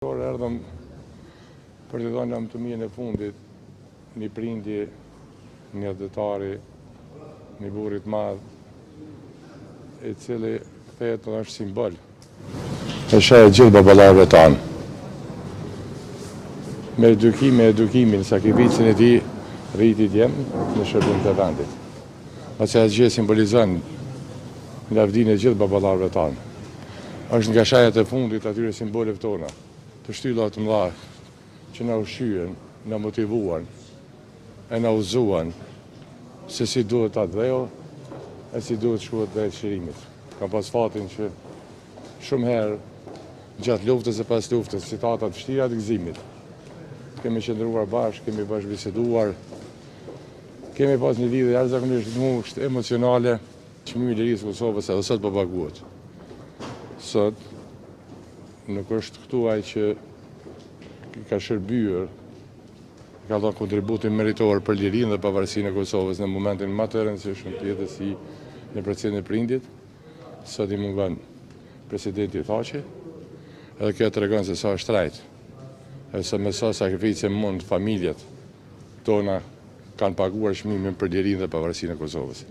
Erdhëm për të dhënë lumturinë e fundit një prindje, një adhetari, një burr i madh, i cili kthehet është simbol e gjithë baballarëve tanë. Me edukimin, sakrificën e tij, rriti djem në shërbim të vendit. Atë gjë simbolizon lavdinë e gjithë baballarëve tanë. Është nga shajat e fundit atyre simboleve tona, të shtylla të mëdha që na ushqyen, na motivuan, e na udhëzuan se si duhet ta dheu e si duhet shkuat drejt çlirimit. Kam pas fatin që shumë herë gjatë luftës e pas luftës, citata të vështira të gëzimit, kemi qëndruar bashkë, kemi bashkë biseduar, kemi pas një lidhje jashtëzakonisht të ngushtë emocionale, çmimi i lirisë së Kosovës edhe sot po paguhet. Sot nuk është këtu ai që ka shërbyer, ka dhënë kontributin meritor për lirinë dhe pavarësinë e Kosovës në momentin më të rëndësishëm të jetës së në procedurën e prindit. Sot i mungon presidenti Thaçi, edhe kjo tregon se sa është trajt, edhe se me sa sakrificë mund familjet tona kanë paguar çmimin për lirinë dhe pavarësinë e Kosovës.